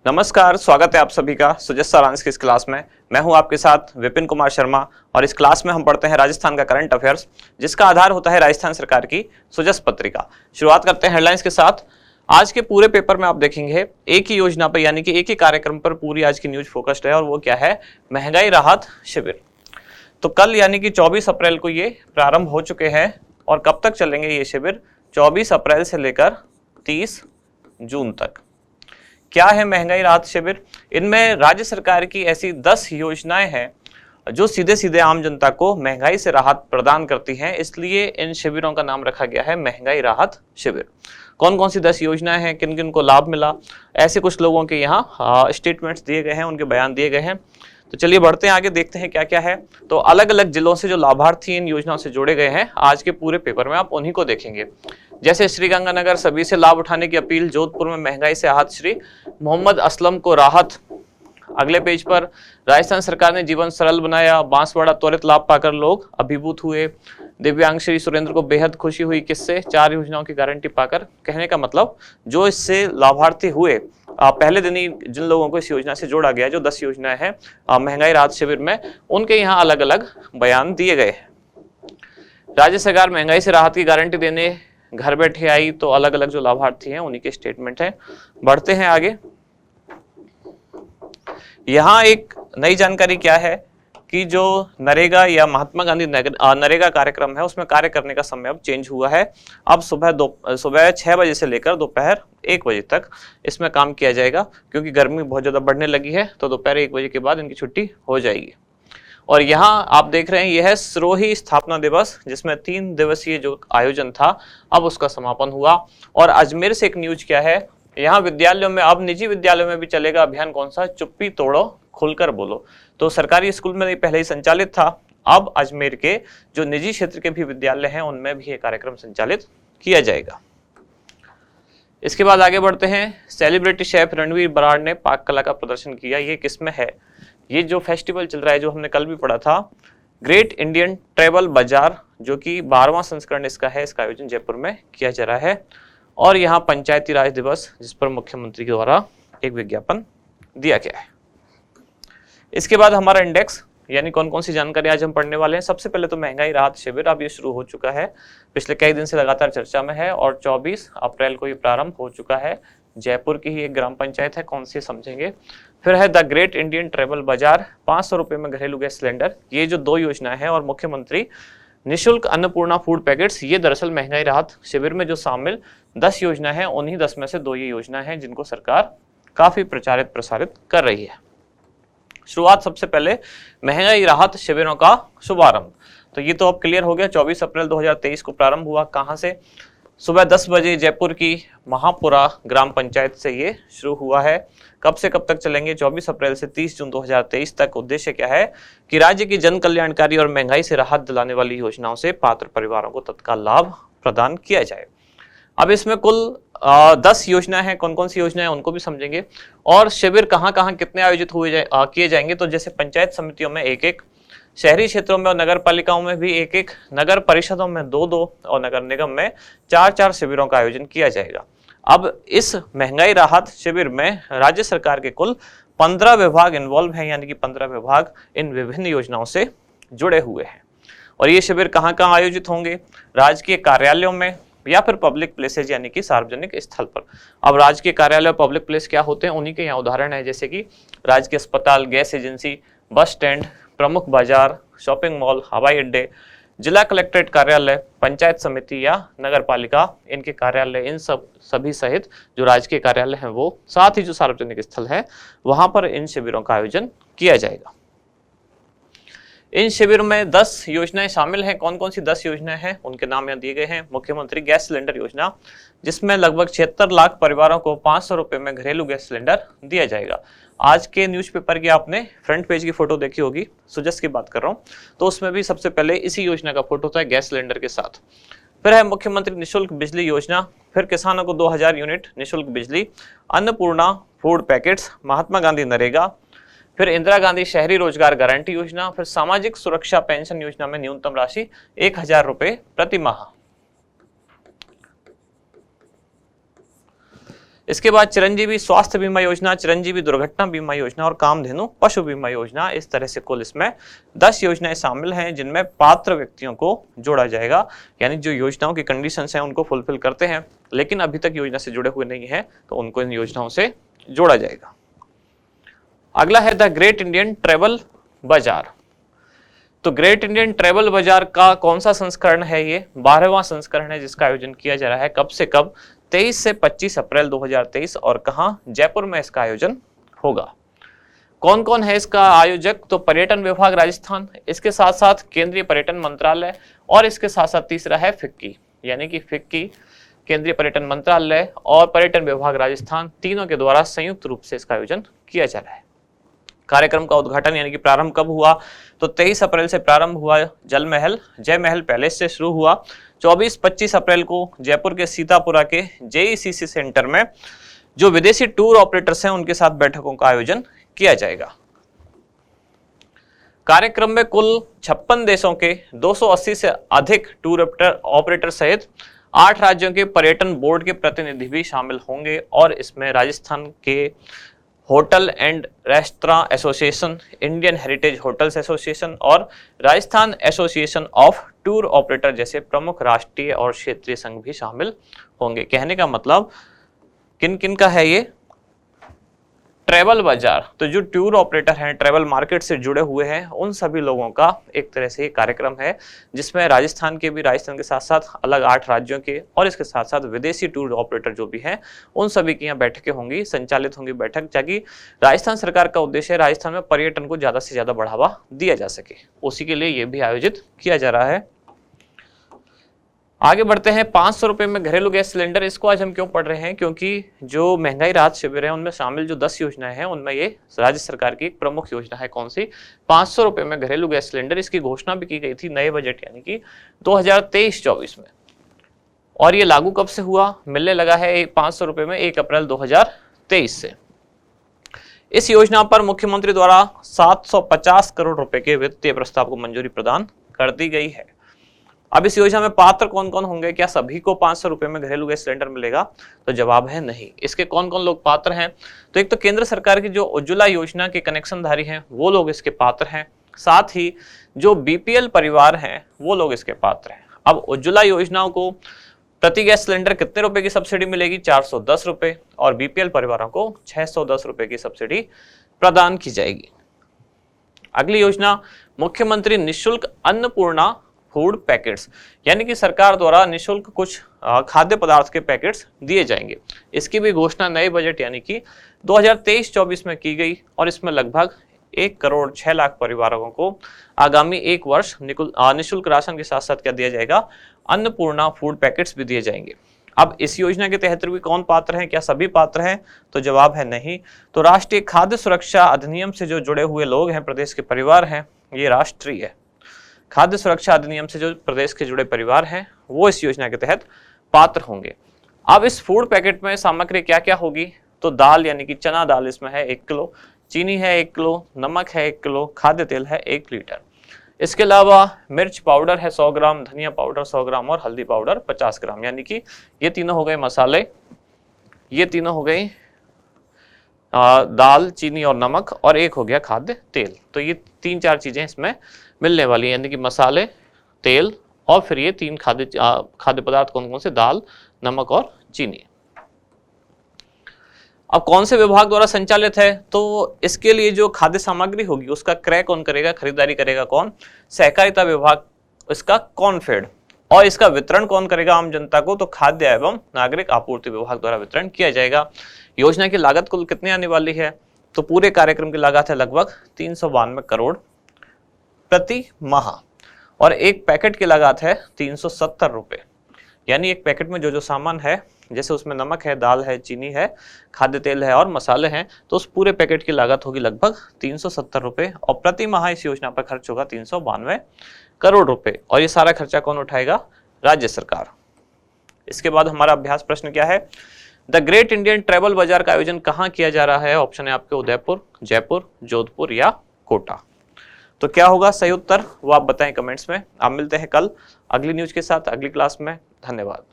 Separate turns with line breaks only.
नमस्कार, स्वागत है आप सभी का सुजस सारांश की इस क्लास में। मैं हूं आपके साथ विपिन कुमार शर्मा और इस क्लास में हम पढ़ते हैं राजस्थान का करंट अफेयर्स, जिसका आधार होता है राजस्थान सरकार की सुजस पत्रिका। शुरुआत करते हैं हेडलाइंस के साथ। आज के पूरे पेपर में आप देखेंगे एक ही योजना पर यानी कि एक ही कार्यक्रम पर पूरी आज की न्यूज फोकस्ड है और वो क्या है, महंगाई राहत शिविर। तो कल यानी कि 24 अप्रैल को ये प्रारंभ हो चुके हैं और कब तक चलेंगे ये शिविर? 24 अप्रैल से लेकर 30 जून तक। क्या है महंगाई राहत शिविर? इनमें राज्य सरकार की ऐसी 10 योजनाएं हैं जो सीधे सीधे आम जनता को महंगाई से राहत प्रदान करती हैं, इसलिए इन शिविरों का नाम रखा गया है महंगाई राहत शिविर। कौन कौन सी 10 योजनाएं हैं, किन किन को लाभ मिला, ऐसे कुछ लोगों के यहाँ स्टेटमेंट्स दिए गए हैं, उनके बयान दिए गए हैं। तो चलिए बढ़ते हैं आगे, देखते हैं क्या क्या है। तो अलग अलग जिलों से जो लाभार्थी इन योजनाओं से जोड़े गए हैं, आज के पूरे पेपर में आप उन्हीं को देखेंगे। जैसे श्रीगंगानगर, सभी से लाभ उठाने की अपील। जोधपुर में महंगाई से आहत श्री मोहम्मद असलम को राहत। अगले पेज पर राजस्थान सरकार ने जीवन सरल बनाया, बांसवाड़ा त्वरित लाभ पाकर लोग अभिभूत हुए। दिव्यांग श्री सुरेंद्र को बेहद खुशी हुई, किससे? 4 योजनाओं की गारंटी पाकर। कहने का मतलब जो इससे लाभार्थी हुए, पहले दिन ही जिन लोगों को इस योजना से जोड़ा गया, जो 10 योजनाएं हैं महंगाई राहत शिविर में, उनके यहाँ अलग अलग बयान दिए गए हैं। राज्य सरकार महंगाई से राहत की गारंटी देने घर बैठे आई, तो अलग अलग जो लाभार्थी हैं उन्हीं के स्टेटमेंट हैं। बढ़ते हैं आगे। यहाँ एक नई जानकारी क्या है कि जो नरेगा या महात्मा गांधी नरेगा कार्यक्रम है, उसमें कार्य करने का समय अब चेंज हुआ है। अब सुबह 6 बजे से लेकर दोपहर 1 बजे तक इसमें काम किया जाएगा, क्योंकि गर्मी बहुत ज्यादा बढ़ने लगी है, तो दोपहर 1 बजे के बाद इनकी छुट्टी हो जाएगी। और यहाँ आप देख रहे हैं, यह है सिरोही स्थापना दिवस, जिसमें 3 दिवसीय जो आयोजन था अब उसका समापन हुआ। और अजमेर से एक न्यूज क्या है, यहाँ विद्यालयों में, अब निजी विद्यालयों में भी चलेगा अभियान। कौन सा? चुप्पी तोड़ो खुलकर बोलो। तो सरकारी स्कूल में पहले ही संचालित था, अब अजमेर के जो निजी क्षेत्र के भी विद्यालय हैं उनमें भी ये कार्यक्रम संचालित किया जाएगा। इसके बाद आगे बढ़ते हैं। सेलिब्रिटी शेफ रणवीर बराड़ ने पाक कला का प्रदर्शन किया। ये किसमें है? ये जो फेस्टिवल चल रहा है, जो हमने कल भी पढ़ा था, ग्रेट इंडियन ट्रेवल बाजार, जो कि 12वां संस्करण इसका है, इसका आयोजन जयपुर में किया जा रहा है। और यहाँ पंचायती राज दिवस, जिस पर मुख्यमंत्री के द्वारा एक विज्ञापन दिया गया है। इसके बाद हमारा इंडेक्स, यानी कौन कौन सी जानकारी आज हम पढ़ने वाले हैं। सबसे पहले तो महंगाई राहत शिविर, अब ये शुरू हो चुका है, पिछले कई दिन से लगातार चर्चा में है और 24 अप्रैल को ये प्रारंभ हो चुका है। जयपुर की ही एक ग्राम पंचायत है, कौन सी समझेंगे। फिर है द ग्रेट इंडियन ट्रेवल बाजार, 500 रुपए में घरेलू गैस सिलेंडर। ये जो 2 योजना है, और मुख्यमंत्री निःशुल्क अन्नपूर्णा फूड पैकेट्स, ये दरअसल महंगाई राहत शिविर में जो शामिल 10 योजना है, उन्हीं 10 में से 2 ये योजना है जिनको सरकार काफी प्रचारित प्रसारित कर रही है। शुरुआत सबसे पहले महंगाई राहत शिविरों का शुभारंभ। तो ये तो अब क्लियर हो गया, 24 अप्रैल 2023 को प्रारंभ हुआ। कहां से? सुबह 10 बजे जयपुर की महापुरा ग्राम पंचायत से ये शुरू हुआ है। कब से कब तक चलेंगे? 24 अप्रैल से 30 जून 2023 तक। उद्देश्य क्या है कि राज्य की जन कल्याणकारी और महंगाई से राहत दिलाने वाली योजनाओं से पात्र परिवारों को तत्काल लाभ प्रदान किया जाए। अब इसमें कुल 10 योजना है। कौन कौन सी योजना है उनको भी समझेंगे। और शिविर कहाँ कहाँ कितने आयोजित किए जाएंगे? तो जैसे पंचायत समितियों में 1-1, शहरी क्षेत्रों में और नगर पालिकाओं में भी 1-1, नगर परिषदों में 2-2 और नगर निगम में 4-4 शिविरों का आयोजन किया जाएगा। अब इस महंगाई राहत शिविर में राज्य सरकार के कुल 15 विभाग इन्वॉल्व हैं, यानी कि 15 विभाग इन विभिन्न योजनाओं से जुड़े हुए हैं। और ये शिविर कहाँ कहाँ आयोजित होंगे? राजकीय कार्यालयों में या फिर पब्लिक प्लेसेज, यानी कि सार्वजनिक स्थल पर। अब राजकीय कार्यालय और पब्लिक प्लेस क्या होते हैं, उन्हीं के यहाँ उदाहरण है, जैसे कि राजकीय अस्पताल, गैस एजेंसी, बस स्टैंड, प्रमुख बाजार, शॉपिंग मॉल, हवाई अड्डे, जिला कलेक्ट्रेट कार्यालय, पंचायत समिति या नगर पालिका, इनके कार्यालय, इन सभी सहित जो राजकीय कार्यालय हैं वो, साथ ही जो सार्वजनिक स्थल है वहां पर इन शिविरों का आयोजन किया जाएगा। इन शिविर में 10 योजनाएं शामिल हैं। कौन कौन सी 10 योजनाएं हैं उनके नाम यहाँ दिए गए हैं। मुख्यमंत्री गैस सिलेंडर योजना, जिसमें लगभग 76 लाख परिवारों को 500 रुपए में घरेलू गैस सिलेंडर दिया जाएगा। आज के न्यूज़पेपर की आपने फ्रंट पेज की फोटो देखी होगी, सुजस की बात कर रहा हूँ, तो उसमें भी सबसे पहले इसी योजना का फोटो था गैस सिलेंडर के साथ। फिर है मुख्यमंत्री निःशुल्क बिजली योजना, फिर किसानों को 2000 यूनिट निःशुल्क बिजली, अन्नपूर्णा फूड पैकेट्स, महात्मा गांधी नरेगा, फिर इंदिरा गांधी शहरी रोजगार गारंटी योजना, फिर सामाजिक सुरक्षा पेंशन योजना में न्यूनतम राशि 1000 रुपए प्रति माह। इसके बाद चिरंजीवी स्वास्थ्य बीमा योजना, चिरंजीवी दुर्घटना बीमा योजना और कामधेनु पशु बीमा योजना। इस तरह से कुल इसमें 10 योजनाएं शामिल हैं जिनमें पात्र व्यक्तियों को जोड़ा जाएगा, यानी जो योजनाओं की कंडीशंस हैं उनको फुलफिल करते हैं लेकिन अभी तक योजना से जुड़े हुए नहीं है तो उनको इन योजनाओं से जोड़ा जाएगा। अगला है द ग्रेट इंडियन ट्रैवल बाजार। तो ग्रेट इंडियन ट्रैवल बाजार का कौन सा संस्करण है? ये 12वां संस्करण है जिसका आयोजन किया जा रहा है। कब से कब? 23 से 25 अप्रैल 2023 और कहां? जयपुर में इसका आयोजन होगा। कौन कौन है इसका आयोजक? तो पर्यटन विभाग राजस्थान, इसके साथ साथ केंद्रीय पर्यटन मंत्रालय और इसके साथ साथ तीसरा है फिक्की, यानी कि फिक्की, केंद्रीय पर्यटन मंत्रालय और पर्यटन विभाग राजस्थान, तीनों के द्वारा संयुक्त रूप से इसका आयोजन किया जा रहा है। कार्यक्रम का उद्घाटन यानी कि प्रारंभ कब हुआ? तो 23 अप्रैल से प्रारंभ हुआ। जय महल पैलेस से शुरू हुआ। 24-25 अप्रैल को जयपुर के सीतापुरा के जेईसीसी सेंटर में जो विदेशी टूर ऑपरेटर्स हैं उनके साथ बैठकों का आयोजन किया जाएगा। कार्यक्रम में कुल 56 देशों के 280 से अधिक टूर ऑपरेटर सहित 8 राज्यों के पर्यटन बोर्ड के प्रतिनिधि भी शामिल होंगे और इसमें राजस्थान के hotel and restaurant association, Indian heritage hotels association और Rajasthan association of tour operator जैसे प्रमुख राष्ट्रीय और क्षेत्रीय संघ भी शामिल होंगे। कहने का मतलब किन किन का है ये? ट्रैवल बाजार, तो जो टूर ऑपरेटर हैं, ट्रैवल मार्केट से जुड़े हुए हैं, उन सभी लोगों का एक तरह से कार्यक्रम है जिसमें राजस्थान के साथ साथ अलग 8 राज्यों के और इसके साथ साथ विदेशी टूर ऑपरेटर जो भी हैं उन सभी की यहाँ बैठकें होंगी, संचालित होंगी बैठक, ताकि राजस्थान सरकार का उद्देश्य है राजस्थान में पर्यटन को ज्यादा से ज्यादा बढ़ावा दिया जा सके, उसी के लिए ये भी आयोजित किया जा रहा है। आगे बढ़ते हैं। 500 रुपए में घरेलू गैस सिलेंडर, इसको आज हम क्यों पढ़ रहे हैं? क्योंकि जो महंगाई राहत शिविर है उनमें शामिल जो 10 योजनाएं हैं उनमें ये राज्य सरकार की एक प्रमुख योजना है। कौन सी? 500 रुपए में घरेलू गैस सिलेंडर। इसकी घोषणा भी की गई थी नए बजट यानी कि 2023-24 में, और ये लागू कब से हुआ? मिलने लगा है 500 रुपए में 1 अप्रैल 2023 से। इस योजना पर मुख्यमंत्री द्वारा 750 करोड़ रुपए के वित्तीय प्रस्ताव को मंजूरी प्रदान कर दी गई है। अब इस योजना में पात्र कौन कौन होंगे? क्या सभी को 500 रुपए में घरेलू गैस सिलेंडर मिलेगा? तो जवाब है नहीं। इसके कौन कौन लोग पात्र हैं? तो एक तो केंद्र सरकार की जो उज्ज्वला योजना के कनेक्शनधारी हैं वो लोग इसके पात्र हैं, साथ ही जो बीपीएल परिवार हैं वो लोग इसके पात्र हैं। अब उज्ज्वला योजनाओं को प्रति गैस सिलेंडर कितने रुपए की सब्सिडी मिलेगी? 410 रुपए, और बीपीएल परिवारों को 610 रुपए की सब्सिडी प्रदान की जाएगी। अगली योजना मुख्यमंत्री निःशुल्क अन्नपूर्णा फूड पैकेट्स, यानी कि सरकार द्वारा निःशुल्क कुछ खाद्य पदार्थ के पैकेट्स दिए जाएंगे। इसकी भी घोषणा नए बजट यानी कि 2023-24 में की गई और इसमें लगभग 1 करोड़ 6 लाख परिवारों को आगामी 1 वर्ष निःशुल्क राशन के साथ साथ क्या दिया जाएगा? अन्नपूर्णा फूड पैकेट्स भी दिए जाएंगे। अब इस योजना के तहत भी कौन पात्र हैं? क्या सभी पात्र हैं? तो जवाब है नहीं। तो राष्ट्रीय खाद्य सुरक्षा अधिनियम से जो जुड़े हुए लोग हैं, प्रदेश के परिवार हैं, ये राष्ट्रीय खाद्य सुरक्षा अधिनियम से जो प्रदेश के जुड़े परिवार हैं वो इस योजना के तहत पात्र होंगे। अब इस फूड पैकेट में सामग्री क्या क्या होगी? तो दाल यानी कि चना दाल इसमें है 1 किलो, चीनी है 1 किलो, नमक है 1 किलो, खाद्य तेल है 1 लीटर। इसके अलावा मिर्च पाउडर है 100 ग्राम, धनिया पाउडर 100 ग्राम और हल्दी पाउडर 50 ग्राम, यानी कि ये तीनों हो गए मसाले, ये तीनों हो गई दाल, चीनी और नमक, और एक हो गया खाद्य तेल। तो ये 3-4 चीजें इसमें मिलने वाली है, यानी कि मसाले, तेल और फिर ये 3 खाद्य पदार्थ कौन कौन से? दाल, नमक और चीनी। अब कौन से विभाग द्वारा संचालित है? तो इसके लिए जो खाद्य सामग्री होगी उसका क्रय कौन करेगा, खरीदारी करेगा कौन? सहकारिता विभाग, इसका कॉनफेड। और इसका वितरण कौन करेगा आम जनता को? तो खाद्य एवं नागरिक आपूर्ति विभाग द्वारा वितरण किया जाएगा। योजना की लागत कुल कितनी आने वाली है? तो पूरे कार्यक्रम की लागत है लगभग 392 करोड़ प्रति माह, और एक पैकेट की लागत है 370 रुपए। यानी एक पैकेट में जो जो सामान है, जैसे उसमें नमक है, दाल है, चीनी है, खाद्य तेल है और मसाले हैं, तो उस पूरे पैकेट की लागत होगी लगभग 370 रुपए, और प्रति माह इस योजना पर खर्च होगा 392 करोड़ रुपए। और ये सारा खर्चा कौन उठाएगा? राज्य सरकार। इसके बाद हमारा अभ्यास प्रश्न क्या है? द ग्रेट इंडियन ट्रैवल बाजार का आयोजन कहाँ किया जा रहा है? ऑप्शन है आपके उदयपुर, जयपुर, जोधपुर या कोटा। तो क्या होगा सही उत्तर वो आप बताएं कमेंट्स में। आप मिलते हैं कल अगली न्यूज के साथ अगली क्लास में। धन्यवाद।